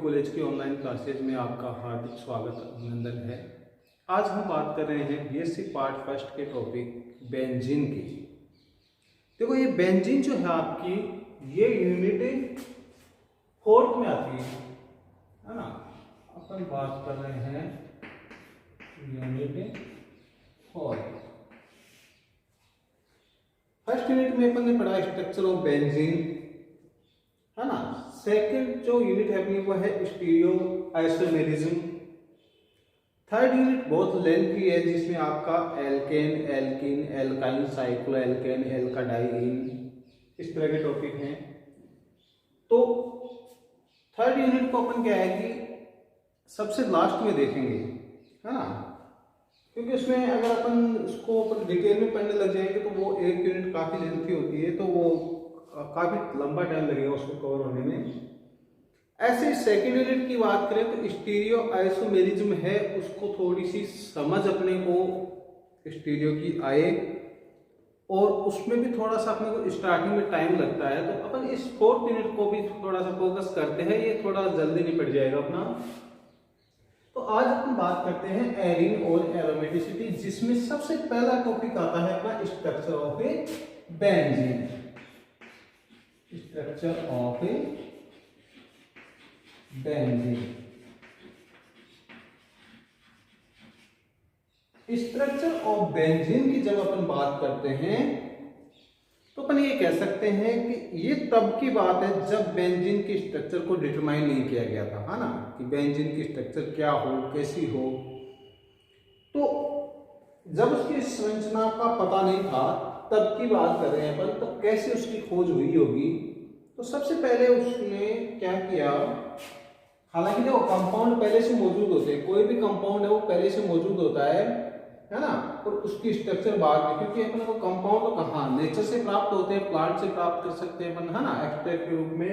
College की online classes में आपका हार्दिक स्वागत अभिनंदन है। आज हम बात कर रहे हैं बीएससी पार्ट फर्स्ट के टॉपिक बेंजीन की। देखो ये बेंजीन जो है आपकी ये यूनिट फोर्थ में आती है ना। अपन बात कर रहे हैं यूनिट फोर्थ। फर्स्ट यूनिट में अपन ने पढ़ा स्ट्रक्चर ऑफ बेंजीन है ना। सेकंड जो यूनिट है अपनी वो है स्टीरियो आइसोमेरिज्म। थर्ड यूनिट बहुत लेंथी है जिसमें आपका alkane, alkene, alkyne, cycloalkane, alkadiene इस तरह के टॉपिक हैं। तो थर्ड यूनिट को अपन क्या है कि सबसे लास्ट में देखेंगे है ना, क्योंकि उसमें अगर अपन उसको अपन डिटेल में पढ़ने लग जाएंगे तो वो एक यूनिट काफी लेंथी होती है, तो वो काफी लंबा टाइम लगेगा उसको कवर होने में। ऐसे सेकेंड यूनिट की बात करें तो स्टीरियो आइसोमेरिज्म है, उसको थोड़ी सी समझ अपने को स्टीरियो की आए और उसमें भी थोड़ा सा अपने को स्टार्टिंग में टाइम लगता है। तो अपन इस फोर्थ यूनिट को भी थोड़ा सा फोकस करते हैं, ये थोड़ा जल्दी निपट जाएगा अपना। तो आज अपन बात करते हैं एरिन और एरोमेटिसिटी, जिसमें सबसे पहला टॉपिक आता है अपना structure of A benzene. Structure of A benzene. Structure of benzene की जब अपन बात करते हैं तो अपन ये कह सकते हैं कि ये तब की बात है जब बेंजीन के स्ट्रक्चर को डिटरमाइन नहीं किया गया था, है ना, कि बेंजीन की स्ट्रक्चर क्या हो, कैसी हो। तो जब उसकी संरचना का पता नहीं था तब की बात कर रहे हैं अपन, तो कैसे उसकी खोज हुई होगी। तो सबसे पहले उसने क्या किया, हालांकि देखो कंपाउंड पहले से मौजूद होते हैं, कोई भी कंपाउंड है वो पहले से मौजूद होता है ना, और उसकी स्ट्रक्चर बाद में, क्योंकि अपन को कंपाउंड तो कहाँ नेचर से प्राप्त होते हैं, प्लांट से प्राप्त कर सकते हैं अपन, है ना, एक्सट्रैक्ट के रूप में।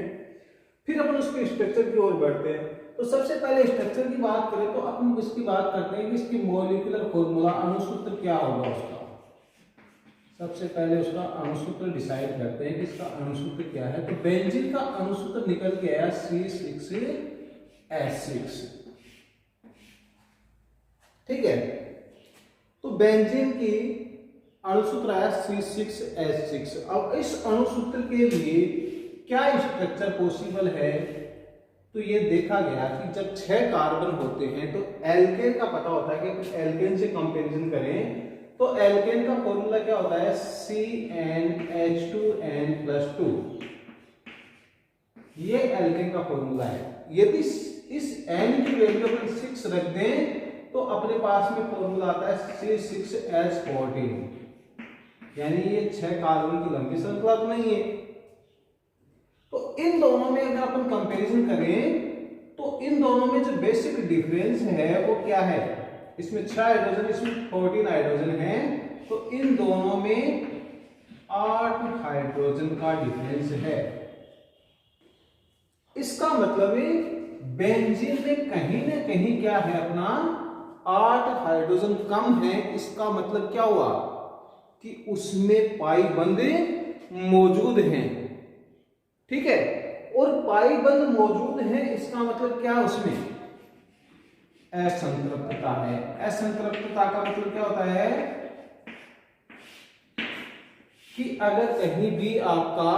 फिर अपन उसके स्ट्रक्चर की ओर बढ़ते हैं। तो सबसे पहले स्ट्रक्चर की बात करें तो अपन इसकी बात करते हैं कि इसकी मॉलिक्यूलर फॉर्मूला, अणुसूत्र क्या होगा उसका। सबसे पहले उसका अणुसूत्र डिसाइड करते हैं कि इसका अणुसूत्र क्या है। तो बेंजीन का अणुसूत्र निकल के आया C6H6। ठीक है, तो बेंजीन की अणुसूत्र आया C6H6। अब इस अणुसूत्र के लिए क्या स्ट्रक्चर पॉसिबल है, तो ये देखा गया कि जब 6 कार्बन होते हैं तो एल्केन का पता होता है कि एल्केन से कंपैरिजन करें तो एल्केन का फॉर्मूला क्या होता है, CnH2n+2। ये एल्केन का फॉर्मूला है। यदि इस n की वैल्यू अपन 6 रख दें तो अपने पास में फॉर्मूला आता है C6H14, यानी ये 6 कार्बन की लंबी श्रृंखला तो नहीं है। तो इन दोनों में अगर अपन कंपैरिजन करें तो इन दोनों में जो बेसिक डिफरेंस है वो क्या है, इसमें 6 हाइड्रोजन, इसमें 14 हाइड्रोजन है, तो इन दोनों में 8 हाइड्रोजन का डिफरेंस है। इसका मतलब है बेंजीन में कहीं ना कहीं क्या है अपना 8 हाइड्रोजन कम है। इसका मतलब क्या हुआ कि उसमें पाई बंद मौजूद हैं। ठीक है, और पाई बंद मौजूद है इसका मतलब क्या, उसमें असंतृप्तता है। असंतृप्तता का मतलब क्या होता है कि अगर कहीं भी आपका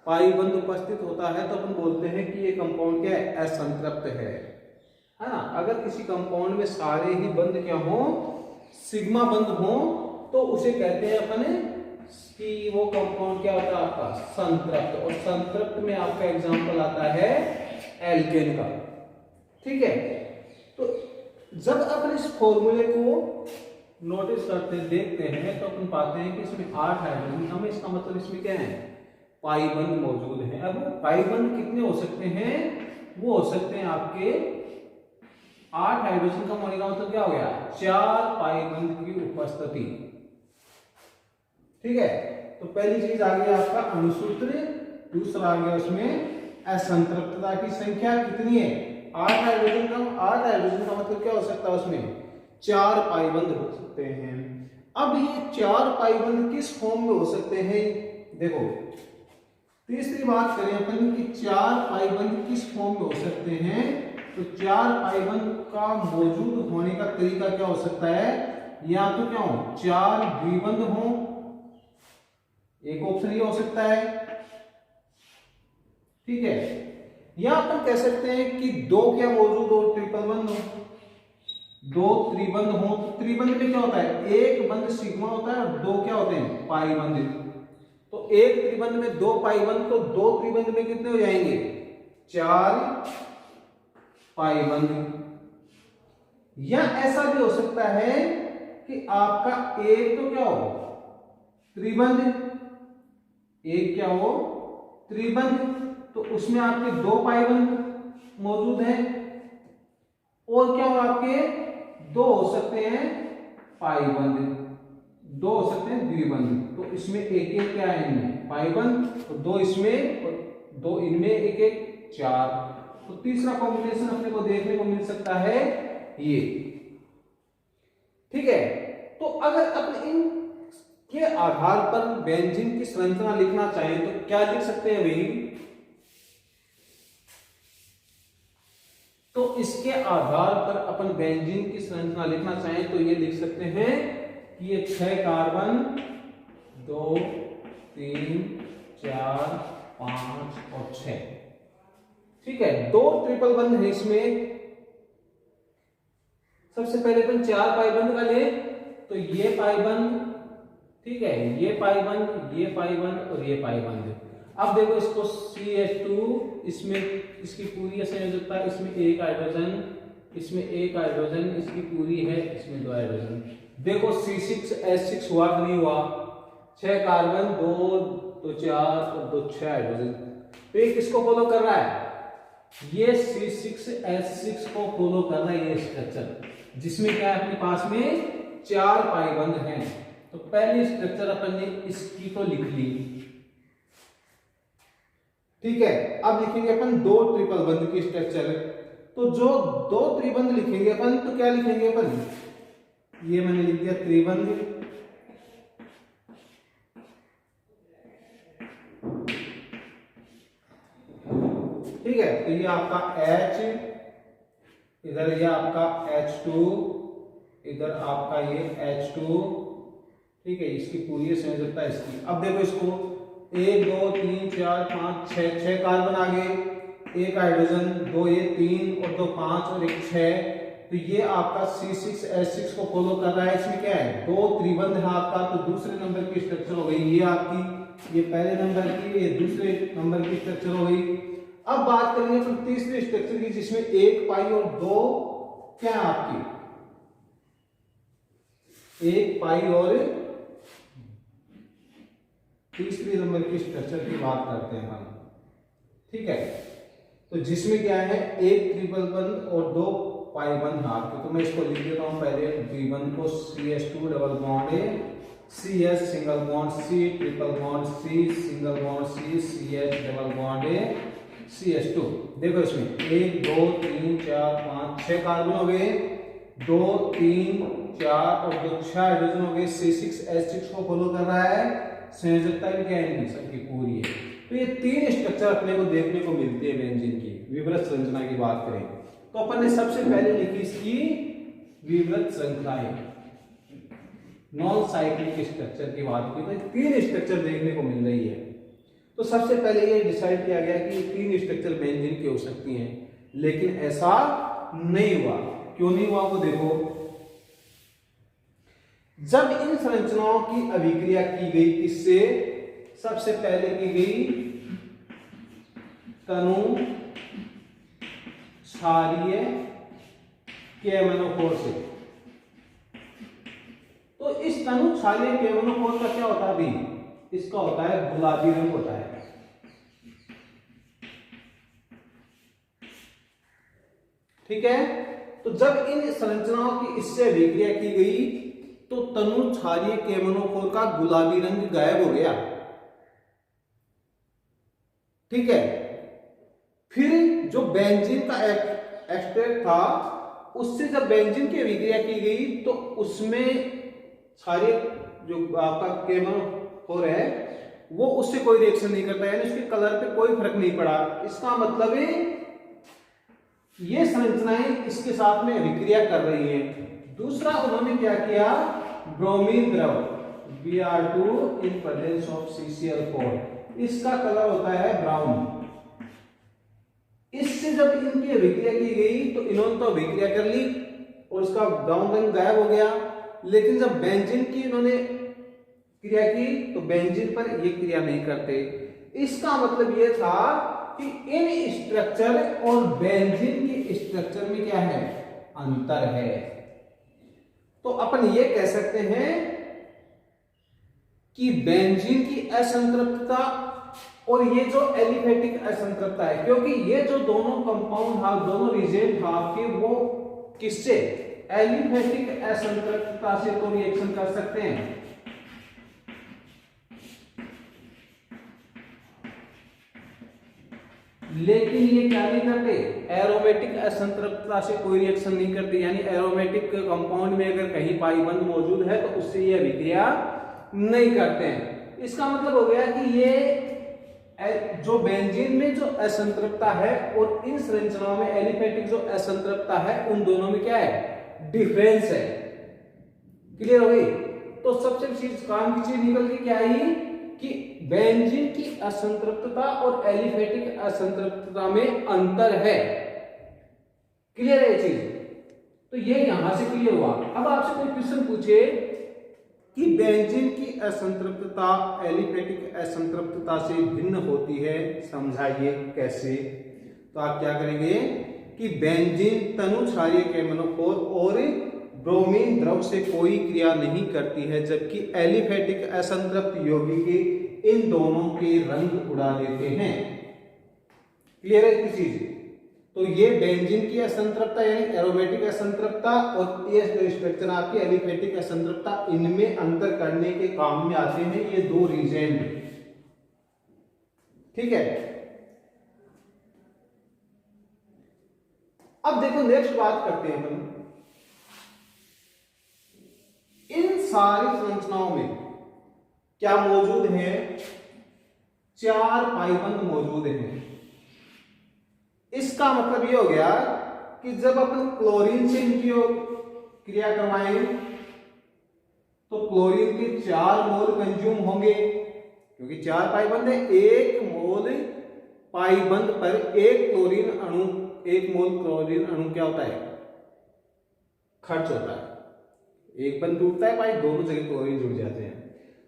पाई बंद उपस्थित होता है तो अपन बोलते हैं कि ये कंपाउंड क्या है, असंतृप्त है ना। अगर किसी कंपाउंड में सारे ही बंद क्या हो, सिग्मा बंद हो, तो उसे कहते हैं अपन कि वो कंपाउंड क्या होता है आपका संतृप्त। और संतृप्त में आपका एग्जांपल आता है एल्केन का। ठीक है, तो जब अपन इस फॉर्मूले को नोटिस करते देखते हैं तो अपन पाते हैं कि इसमें 8 हाइड्रोजन कम है। इसका मतलब इसमें क्या है, पाई बंद मौजूद है। अब पाई बंद कितने हो सकते हैं, वो हो सकते हैं आपके 8 हाइड्रोजन कम होने का मतलब क्या हो गया, 4 पाई बंद की उपस्थिति। ठीक है, तो पहली चीज आ गई आपका अणुसूत्र, दूसरा आ गया उसमें असंतृप्तता की संख्या कितनी है, 8 हाइड्रोजन कम। 8 हाइड्रोजन का मतलब क्या हो सकता है, उसमें 4 पाई बंद हो सकते हैं। अब ये 4 पाई बंद किस फॉर्म में हो सकते हैं, देखो तीसरी बात करें अपन कि चार पाई बंद किस फॉर्म में हो सकते हैं, तो चार पाई बंद का मौजूद होने का तरीका क्या हो सकता है, या तो क्या हो, चार द्विबंध हो, एक ऑप्शन ये हो सकता है, ठीक है, या अपन कह सकते हैं कि दो क्या मौजूद हो, ट्रिपल बंध हो, दो त्रिबंध हो। तो त्रिबंध में क्या होता है, एक बंध सिग्मा होता है और दो क्या होते हैं, पाई बंध। तो एक त्रिबंध में दो पाई बंध, तो दो त्रिबंध में कितने हो जाएंगे, चार पाई बंध। या ऐसा भी हो सकता है कि आपका एक तो क्या हो, त्रिबंध, एक क्या हो, त्रिबंध, तो उसमें आपके दो पाई बंध मौजूद हैं, और क्या हो, आपके दो हो सकते हैं पाई बंध, दो हो सकते हैं द्विबंध। तो इसमें एक एक क्या है, इनमें पाई बंध, और दो इसमें और दो इनमें, एक एक चार। तो तीसरा कॉम्बिनेशन अपने को देखने को मिल सकता है ये, ठीक है। तो अगर अपन इन के आधार पर बेंजीन की संरचना लिखना चाहें तो क्या लिख सकते हैं भाई, तो इसके आधार पर अपन बेंजीन की संरचना लिखना चाहें तो ये लिख सकते हैं कि ये 6 कार्बन, 2 3 4 5 और 6, ठीक है। दो ट्रिपल बंध है इसमें। सबसे पहले अपन चार पाई बंध का ले, तो ये पाई बंध, ठीक है, ये पाई बंध, ये पाई बंध और ये पाई बंध। अब देखो इसको CH2, इसमें इसकी पूरी संयोजकता, इसमें एक हाइड्रोजन, इसमें एक हाइड्रोजन, इसकी पूरी है, इसमें दो हाइड्रोजन। देखो C6H6 हुआ कि नहीं हुआ, 6 कार्बन, 2 4 और 2 6 हाइड्रोजन। तो ये किसको फॉलो कर रहा है, ये C6H6 को फॉलो कर रहा है ये स्ट्रक्चर, जिसमें क्या है अपने पास में चार पाई बंध हैं। तो पहली स्ट्रक्चर अपन ने इसकी तो लिख ली, ठीक है। अब लिखेंगे अपन दो ट्रिपल बंध की स्ट्रक्चर। तो जो दो त्रिबंध लिखेंगे अपन, तो क्या लिखेंगे अपन, ये मैंने लिख दिया त्रिबंध, ठीक है। तो ये आपका H, इधर ये आपका H2, इधर आपका ये H2, ठीक है, इसकी पूरी संयोजकता इसकी। अब देखो इसको 1 2 3 4 5 6 कार्बन आ गए, एक हाइड्रोजन, दो ये 3 और 2 5 और एक 6। तो ये आपका C6H6 को फॉलो कर रहा है। इसमें क्या है, दो त्रिबंध है आपका, तो दूसरे नंबर की स्ट्रक्चर हो गई ये आपकी, ये पहले नंबर की, ये दूसरे नंबर की स्ट्रक्चर हो गई। अब बात करेंगे अपन तीसरे स्ट्रक्चर की, जिसमें एक पाई और दो क्या है आपकी, एक पाई और तीसरी नंबर की स्ट्रक्चर की बात करते हैं हम, ठीक है। तो जिसमें क्या है, एक ट्रिपल बंध और दो पाई बंध आपके। तो मैं इसको लिख देता हूं पहले, द्विबंध को CH2 डबल बॉन्ड है, CS single bond C, triple bond C, single bond C, CH double bond है CH2। देखो इसमें 1 2 3 4 5 6 कार्बन हो गए, 2 3 4 और 2 6 हाइड्रोजन हो गए। C6H6 को फॉलो कर रहा है, संयोजकता भी क्या है, सबकी पूरी है। तो ये तीन स्ट्रक्चर अपने को देखने को मिलती है बेंजीन की। विवृत संरचना की बात करें तो अपन ने सबसे पहले लिखी इसकी विवृत श्रृंखलाएं, नॉन साइक्लिक स्ट्रक्चर की बात की, तो तीन स्ट्रक्चर देखने को मिल रही है। तो सबसे पहले ये डिसाइड किया गया कि तीन स्ट्रक्चर बेंजीन की हो सकती हैं, लेकिन ऐसा नहीं हुआ। क्यों नहीं हुआ वो देखो, जब इन संरचनाओं की अभिक्रिया की गई, किससे, सबसे पहले की गई तनु क्षारीय केमनोफोर से। तो इस तनु क्षारीय केमनोफोर का क्या होता है अभी, इसका होता है गुलाबी रंग होता है, ठीक है। तो जब इन संरचनाओं की इससे अभिक्रिया की गई तो तनु क्षारीय केमनोफोर का गुलाबी रंग गायब हो गया, ठीक है। फिर जो बेंजीन का एक्सट्रैक्ट था, उससे जब बेंजीन की अभिक्रिया की गई तो उसमें क्षारीय जो आपका केमनोफोर है वो उससे कोई रिएक्शन नहीं करता, यानी उसके कलर पे कोई फर्क नहीं पड़ा। इसका मतलब है ये संरचनाएं इसके साथ में अभिक्रिया कर रही हैं। दूसरा उन्होंने क्या किया, ब्रोमीन द्रव Br2 in presence of CCl4, इसका कलर होता है ब्राउन। इससे जब इनकी अभिक्रिया की गई तो इन्होंने तो अभिक्रिया कर ली और इसका ब्राउन रंग गायब हो गया, लेकिन जब बेंजीन की इन्होंने क्रिया की तो बेंजीन पर ये क्रिया नहीं करते। इसका मतलब ये था कि इन स्ट्रक्चर और बेंजीन के स्ट्रक्चर में क्या है, अंतर है। तो अपन ये कह सकते हैं कि बेंजीन की असंतृप्तता और ये जो एलिफेटिक असंतृप्तता है, क्योंकि ये जो दोनों कंपाउंड था, दोनों रिएजेंट था आपके, वो किससे, एलिफेटिक असंतृप्तता से तो रिएक्शन कर सकते हैं, लेकिन ये क्या नहीं करते, एरोमेटिक असंतृप्तता से कोई रिएक्शन नहीं करते। यानी एरोमेटिक कंपाउंड में अगर कहीं पाईबंद मौजूद है तो उससे ये अभिक्रिया नहीं करते हैं। इसका मतलब हो गया कि ये जो बेंजीन में जो असंतृप्तता है और इन संरचनाओं में एलिफेटिक जो असंतृप्तता है, उन दोनों में क्या है, डिफरेंस है। क्लियर हो गई? तो सबसे चीज काम की चीज निकल के क्या आई कि बेंजीन की असंतृप्तता और एलिफेटिक असंतृप्तता में अंतर है। क्लियर है ये चीज? तो ये यहां से क्लियर हुआ। अब आपसे कोई क्वेश्चन पूछे कि बेंजीन की असंतृप्तता एलिफेटिक असंतृप्तता से भिन्न होती है, समझाइए कैसे। तो आप क्या करेंगे कि बेंजीन तनु क्षारीय केमिनोफोर और ब्रोमीन द्रव से कोई क्रिया नहीं करती है, जबकि एलिफेटिक असंतृप्त यौगिक इन दोनों के रंग उड़ा देते हैं। क्लियर है इस चीज? तो ये बेंजीन की असंतृप्तता यानी एरोमेटिक असंतृप्तता और ये स्ट्रक्चर आपकी एलिफेटिक असंतृप्तता, इनमें अंतर करने के काम में आते हैं ये दो रीजेंट। ठीक है, अब देखो नेक्स्ट बात करते हैं अपन, इन सारी संरचनाओं में क्या मौजूद है, 4 पाईबंद मौजूद हैं। इसका मतलब ये हो गया कि जब अपन क्लोरीन से इनकी क्रिया करवाएं तो क्लोरीन के 4 मोल कंज्यूम होंगे, क्योंकि 4 पाईबंद है। 1 मोल पाईबंद पर 1 क्लोरीन अणु, 1 मोल क्लोरीन अणु क्या होता है, खर्च होता है। एक बंद टूटता है पाई, दोनों जगह क्लोरीन जुड़ जाते हैं।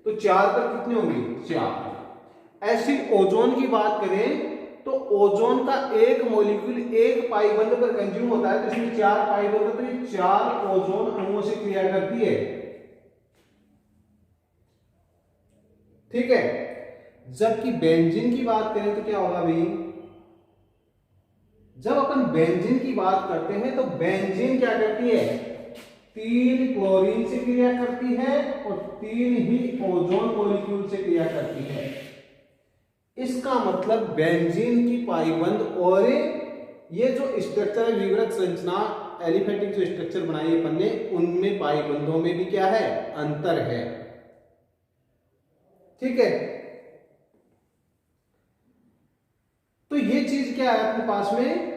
तो 4 पर कितने होंगे, 4। ऐसी ओजोन की बात करें तो ओजोन का 1 मॉलिक्यूल 1 पाईबंद पर कंज्यूम होता है, तो इसमें 4 पाईबंद, तो ये 4 ओजोन अणुओं से क्रिया करती है। ठीक है, जबकि बेंजीन की बात करें तो क्या होगा भाई, जब अपन बेंजीन की बात करते हैं तो बेंजीन क्या करती है, 3 क्लोरीन से क्रिया करती है और 3 ही ओजोन मॉलिक्यूल से क्रिया करती है। इसका मतलब बेंजीन की पाईबंद और ये जो स्ट्रक्चर है, विवृत संरचना, एलिफेटिक जो स्ट्रक्चर बनाई है अपन ने, उनमें पाईबंदों में भी क्या है, अंतर है। ठीक है, तो ये चीज क्या है अपने पास में,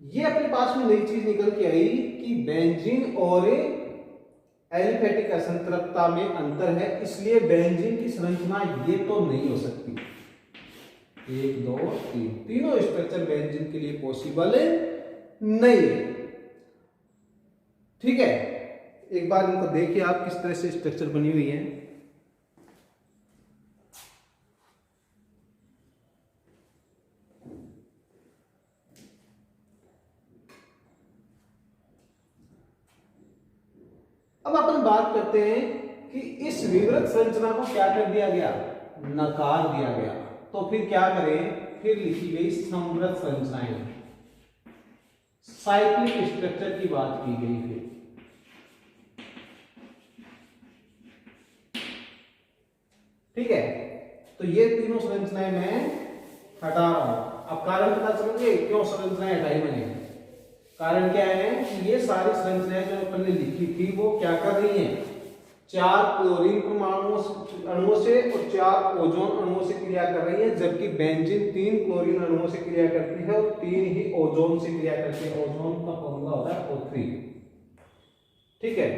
ये अपने पास में नई चीज निकल के आई कि बेंजीन और एलिफेटिक असंतृप्तता में अंतर है, इसलिए बेंजीन की संरचना ये तो नहीं हो सकती। 1 2 3 तीनों स्ट्रक्चर बेंजीन के लिए पॉसिबल नहीं है। ठीक है, एक बार इनको देखिए आप किस तरह से स्ट्रक्चर बनी हुई है। अब अपन बात करते हैं कि इस विवृत संरचना को क्या कर दिया गया, नकार दिया गया। तो फिर क्या करें, फिर लिखी गई समवृत संरचनाएं, साइक्लिक स्ट्रक्चर की बात की गई। फिर ठीक है, तो ये तीनों संरचनाएं मैं हटा रहा हूं। अब कारण पता चलेंगे क्यों संरचनाएं हटाई मैंने। कारण क्या है कि ये सारी संरचनाएं जो अपन ने लिखी थी वो क्या कर रही हैं, 4 क्लोरीन अणुओं से और 4 ओजोन अणुओं से क्रिया कर रही है, जबकि बेंजीन 3 क्लोरीन अणुओं से क्रिया करती है और 3 ही ओजोन से क्रिया करती है। ओजोन का फॉर्मूला होता है O3। ठीक है,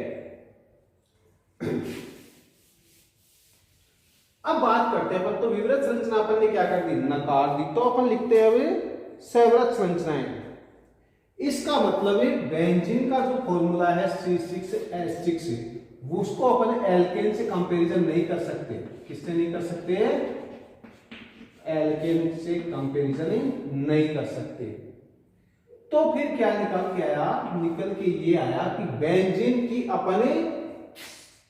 अब बात करते हैं अपन, तो विवृत संरचना अपन ने क्या कर दी, नकार दी, तो अपन लिखते हैं अभी सैवृत संरचनाएं। इसका मतलब है बेंजीन का जो फॉर्मूला है C6H6, उसको अपन एल्केन से कंपैरिजन नहीं कर सकते। किससे नहीं कर सकते, एल्केन से कंपैरिजन नहीं कर सकते। तो फिर क्या निकल के आया, निकल के ये आया कि बेंजीन की अपने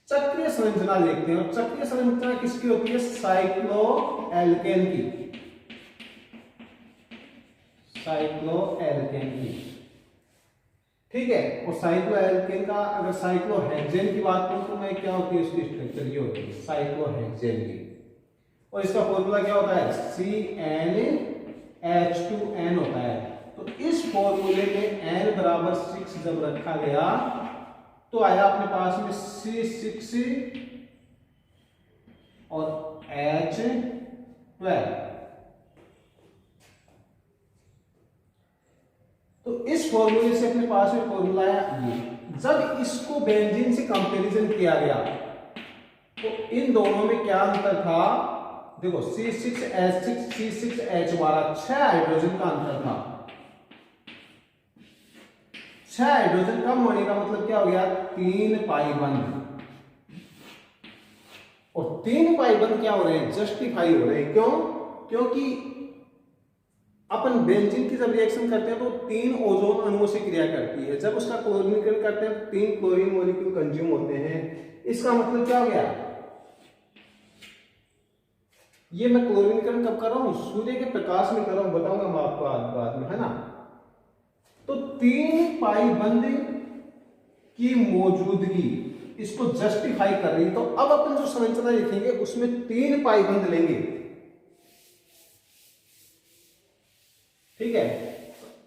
चक्रीय संरचना देखते हैं, और चक्रीय संरचना किसकी होती है, साइक्लोएल्केन की, साइक्लोएल्केन की। ठीक है, और साइक्लोएल्केन का अगर साइक्लोहेक्सेन की बात करूं तो मैं क्या होती है इसकी स्ट्रक्चर, ये होती है साइक्लोहेक्सेन की, और इसका फॉर्मूला क्या होता है, CnH2n होता है। तो इस फॉर्मूले में n बराबर 6 जब रखा गया तो आया अपने पास में C6 और H12। तो इस फॉर्मूले से अपने पास में फॉर्मूला आया ये। जब इसको बेंजीन से कंपैरिजन किया गया तो इन दोनों में क्या अंतर था, देखो C6H6 C6H12 6 हाइड्रोजन का अंतर था। 6 हाइड्रोजन कम होने का मतलब क्या हो गया, 3 पाई बंद, और 3 पाई बंद क्या हो रहे हैं, जस्टिफाई हो रहे हैं। क्यों, क्योंकि अपन बेंजीन की जब रिएक्शन करते हैं तो 3 ओजोन अणुओं से क्रिया करती है, जब उसका क्लोरीनीकरण करते हैं तो 3 क्लोरीन मॉलिक्यूल कंज्यूम होते हैं। इसका मतलब क्या हो गया, ये मैं क्लोरीनीकरण कब कर रहा हूं, सूर्य के प्रकाश में कर रहा हूं, बताऊंगा मैं आपको बाद में, है ना। तो 3 पाई बंद की मौजूदगी इसको जस्टिफाई कर रही है। तो अब अपन जो संरचना लिखेंगे उसमें 3 पाई बंद लेंगे। ठीक है,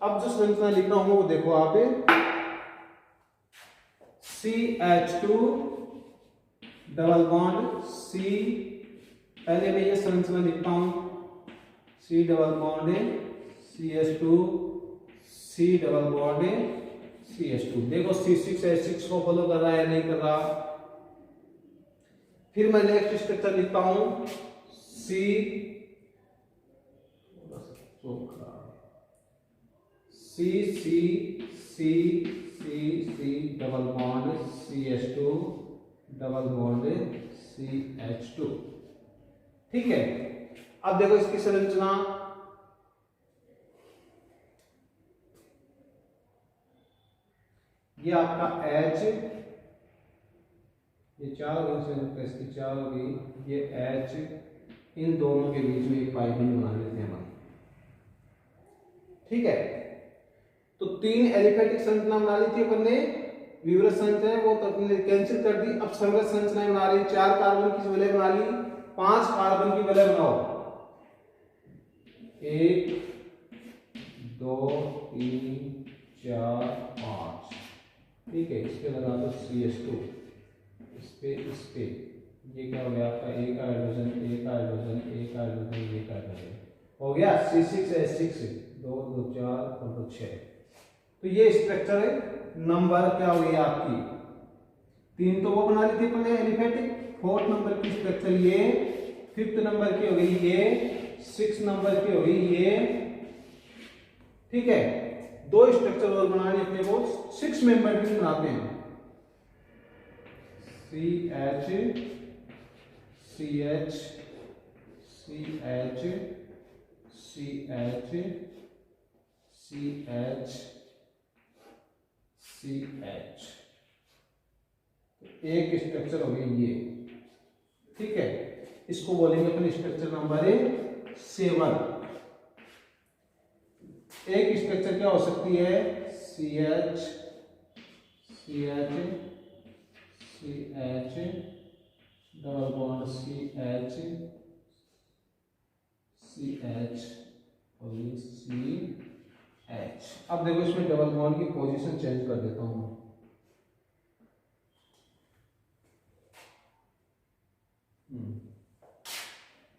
अब जो संरचना लिख रहा हूं वो देखो आप, CH2 डबल बॉन्ड C, पहले मैं ये संरचना लिखता हूं, C double bond CH2 C double bond CH2। देखो C6H6 को फॉलो कर रहा है नहीं कर रहा। फिर मैं नेक्स्ट स्ट्रक्चर लिखता हूं C double bond CH2 double bond CH2। ठीक है, अब देखो इसकी संरचना, ये आपका H, ये 4 इसकी 4 होगी, ये H, इन दोनों के बीच में एक पाई बंद बना लेते हैं हम। ठीक है, तो 3 एलिफेटिक संरचना बना ली थी अपन ने, विवृत संरचना वो तो अपने कैंसिल कर दी। अब संवृत संरचनाएं बना रही, 4 कार्बन की वलय बना ली, 5 कार्बन की वलय बनाओ, 1 2 3 4 5। ठीक है, इस पे लगा दो CH2, इस पे ये क्या हो गया आपका, एक हाइड्रोजन एक हाइड्रोजन एक हाइड्रोजन एक हाइड्रोजन, हो गया C6H6, 2 2 4 और 2 6। तो ये स्ट्रक्चर है। नंबर क्या हो गई आपकी, 3 तो वो बना ली थी अपने एलिफेटिक, 4th नंबर की स्ट्रक्चर ये, 5th नंबर की हो गई ये, 6th नंबर की हो गई ये। ठीक है, 2 स्ट्रक्चर और बनाने अपने को, 6 मेंबर भी बनाते हैं, CH CH CH CH CH CH, एक स्ट्रक्चर हो गई ये। ठीक है, इसको बोलेंगे अपने स्ट्रक्चर नंबर 7। एक स्ट्रक्चर क्या हो सकती है, CH CH CH double bond CH CH और ये CH। अब देखो इसमें डबल बॉन्ड की पोजीशन चेंज कर देता हूं,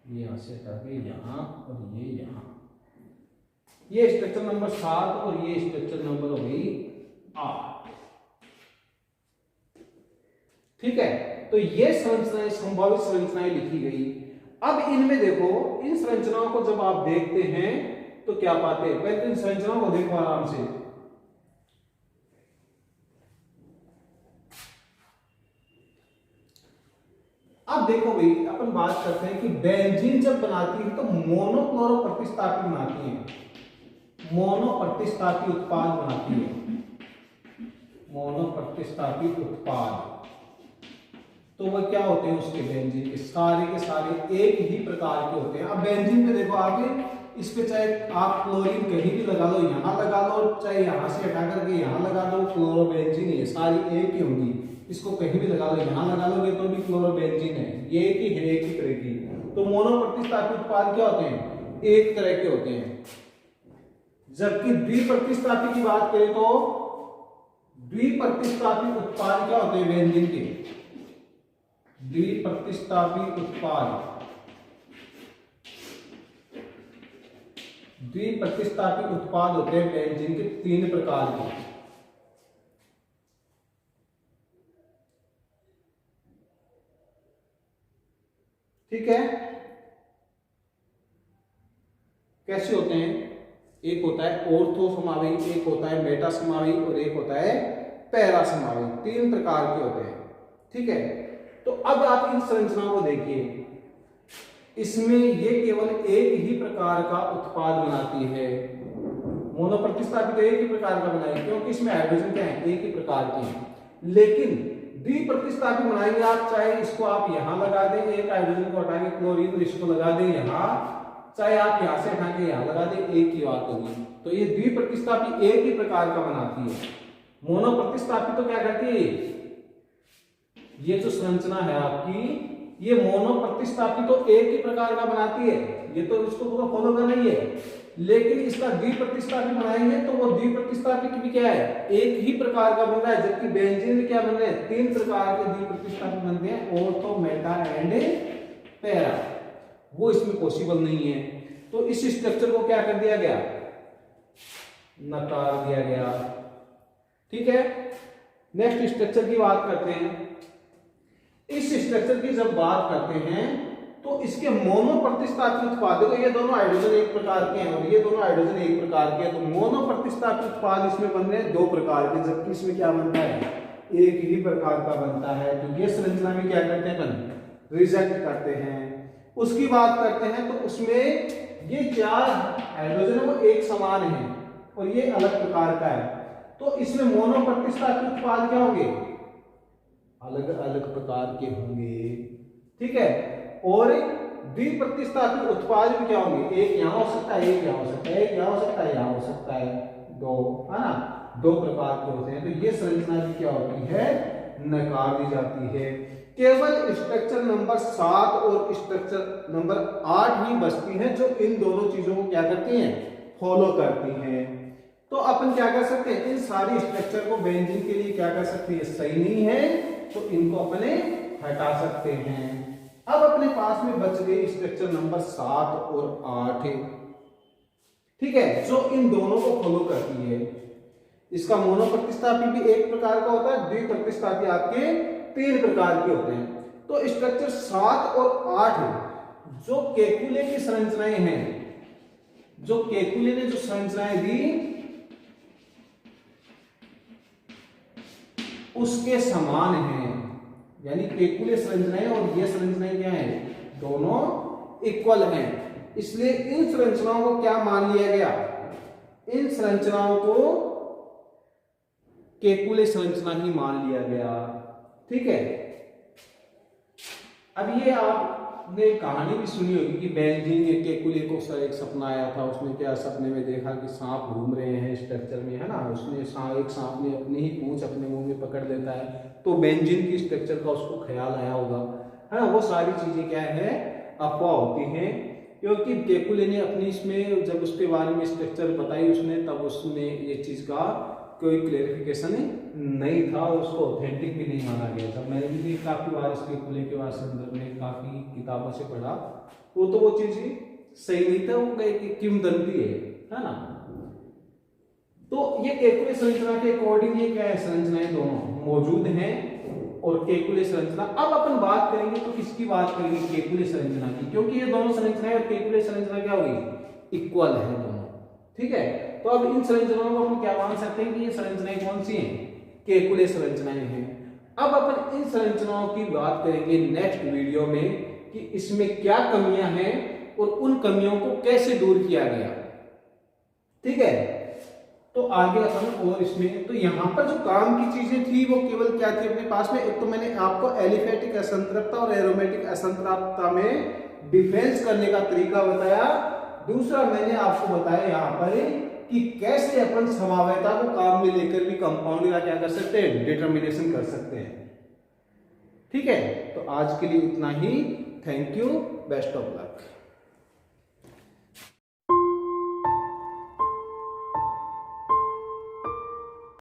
ये यहाँ से हटा के यहाँ और ये यहाँ, ये स्ट्रक्चर नंबर 7 और ये स्ट्रक्चर नंबर हो गई 8। ठीक है, तो ये संरचनाएं, संभावित संरचनाएं लिखी गई। अब इनमें देखो, इन संरचनाओं को जब आप देखते हैं तो क्या पाते हैं, पहले इन संरचनाओं को देखो आराम से। अब देखो भाई, अपन बात करते हैं कि बेंजीन जब बनाती है तो मोनोक्लोरो प्रतिस्थापी बनाती है, मोनो प्रतिस्थापी उत्पाद बनाती है, मोनो प्रतिस्थापी उत्पाद। तो वो क्या होते हैं उसके बेंजीन के सारे एक ही प्रकार के होते हैं। अब बेंजीन पे देखो आप, इस पे चाहे आप क्लोरीन कहीं भी लगा लो, यहाँ लगा लो, चाहे यहाँ से हटा करके यहाँ लगा दो, क्लोरोबेंजीन है, सारी एक ही होंगी। इसको कहीं भी लगा लो, यहाँ लगा लोगे तो भी क्लोरोबेंजीन है, ये एक ही है, एक ही तरह की। तो मोनो प्रतिस्थापी उत्पाद क्या होते हैं, एक तरह के होते हैं। जबकि द्विप्रतिस्थापी की बात करें तो द्विप्रतिस्थापी उत्पाद क्या होते हैं बेंजीन के, द्विप्रतिस्थापी उत्पाद, द्विप्रतिस्थापी उत्पाद होते हैं बेंजीन के 3 प्रकार के। ठीक है, कैसे होते हैं, एक होता है ऑर्थो समावी, एक होता है मेटा समावी और एक होता है पैरा समावी, 3 प्रकार के होते हैं। ठीक है, तो अब आप इन संरचनाओं को देखिए, इसमें ये केवल एक ही प्रकार का उत्पाद बनाती है। मोनो प्रतिस्थापी तो एक ही प्रकार का बनाएगी क्योंकि इसमें हाइड्रोजन क्या है, एक ही प्रकार के हैं। लेकिन द्विप्रतिस्थापी बनाएंगे आप, चाहे इसको आप यहां लगा दें, एक हाइड्रोजन को हटा के क्लोरीन, इसको लगा दें यहां, चाहे आप यहां से हटा के यहां लगा दें, एक ही बात होगी। तो ये द्विप्रतिस्थापी एक ही प्रकार का बनाती है। मोनो प्रतिस्थापी तो क्या करती है, ये जो संरचना है आपकी, ये मोनो प्रतिस्थापी तो एक ही प्रकार का बनाती है, ये तो इसको पूरा फॉलो करना ही है। लेकिन इसका द्विप्रतिस्थापी बनाएंगे तो वो द्विप्रतिस्थापी की भी क्या है, एक ही प्रकार का बन रहा है। जबकि बेंजीन में क्या बन रहे हैं, 3 प्रकार के द्विप्रतिस्थापी बनते हैं, ऑर्थो, मेटा एंड पैरा। वो इसमें पॉसिबल नहीं है। तो इस स्ट्रक्चर को क्या कर दिया गया, नकार दिया गया। ठीक है, नेक्स्ट स्ट्रक्चर की बात करते हैं। इस स्ट्रक्चर की जब बात करते हैं तो इसके मोनो प्रतिस्थापी उत्पाद, देखो ये दोनों हाइड्रोजन एक प्रकार के हैं और ये दोनों हाइड्रोजन एक प्रकार के हैं, तो मोनो प्रतिस्थापी उत्पाद इसमें बन रहे हैं 2 प्रकार के, जबकि इसमें क्या बनता है, एक ही प्रकार का बनता है। तो ये संरचना में क्या करते हैं, रिजेक्ट करते हैं। उसकी बात करते हैं तो उसमें ये 4 हाइड्रोजन वो एक समान है और ये अलग प्रकार का है। तो इसमें मोनो प्रतिस्थापी उत्पाद क्या होंगे, अलग अलग प्रकार के होंगे। ठीक है, और द्विप्रतिस्थापी उत्पाद भी क्या होंगे, एक यहाँ हो सकता है, एक यहाँ हो सकता है, एक यहाँ हो सकता है, यहाँ हो सकता है, 2 है ना, 2 प्रकार के होते हैं। तो ये संरचना भी क्या होती है, नकार दी जाती है। केवल स्ट्रक्चर नंबर 7 और स्ट्रक्चर नंबर 8 ही बचती हैं जो इन दोनों चीजों को क्या करती हैं, फॉलो करती हैं। तो अपन क्या कर सकते हैं, इन सारी स्ट्रक्चर को बेंजीन के लिए क्या कर सकते हैं, सही नहीं है तो इनको अपने हटा सकते हैं। अब अपने पास में बच गए स्ट्रक्चर नंबर 7 और 8, ठीक है, जो इन दोनों को फॉलो करती है। इसका मोनो प्रतिस्थापी भी एक प्रकार का होता है, द्विप्रतिस्थापी आपके 3 प्रकार के होते हैं। तो स्ट्रक्चर 7 और 8 जो केकुले की संरचनाएं हैं, जो केकुले ने जो संरचनाएं दी उसके समान हैं, यानी केकुले संरचनाएं और ये संरचनाएं क्या है, दोनों इक्वल हैं। इसलिए इन संरचनाओं को क्या मान लिया गया, इन संरचनाओं को केकुले संरचना ही मान लिया गया। ठीक है, अब ये आपने कहानी भी सुनी होगी कि बेंजीन ने केकुले को एक सपना आया था, उसने क्या सपने में देखा कि सांप घूम रहे हैं स्ट्रक्चर में, है ना, उसने एक सांप ने अपनी ही पूंछ अपने मुंह में पकड़ लेता है, तो बेंजीन की स्ट्रक्चर का उसको ख्याल आया होगा, है ना। वो सारी चीजें क्या है, अफवाह होती हैं। क्योंकि केकुले ने अपनी इसमें जब उसके बारे में स्ट्रक्चर बताई उसने, तब उसने ये चीज का कोई क्लेरिफिकेशन नहीं था, उसको ऑथेंटिक भी नहीं माना गया था। मैंने भी काफी बार इस केकुले के बारे संदर्भ में काफी किताबों से पढ़ा, वो चीज सही नहीं था, वो एक किंवदंती है ना। तो ये केकुले संरचना के अकॉर्डिंग ये क्या है, संरचनाएं दोनों मौजूद हैं और केकुले संरचना। अब अपन बात करेंगे तो किसकी बात करेंगे, केकुले संरचना की, क्योंकि ये दोनों संरचनाएं और केकुले संरचना क्या होगी, इक्वल है दोनों, ठीक है। तो अब इन संरचनाओं को हम क्या मान सकते हैं कि ये संरचनाएं कौन सी हैं, केकुले संरचनाएं हैं। अब अपन इन संरचनाओं की बात करेंगे नेक्स्ट वीडियो में कि इसमें क्या कमियां हैं और उन कमियों को कैसे दूर किया गया, ठीक है। तो आगे अपन और इसमें तो यहाँ पर जो काम की चीजें थी वो केवल क्या थी अपने पास में, एक तो मैंने आपको एलिफेटिक असंतृप्तता और एरोमेटिक असंतृप्तता में डिफरेंस करने का तरीका बताया। दूसरा मैंने आपको बताया यहाँ पर कि कैसे अपन समवायता को काम में लेकर भी कंपाउंड का क्या कर सकते हैं, डिटर्मिनेशन कर सकते हैं, ठीक है। तो आज के लिए इतना ही, thank you, best of luck.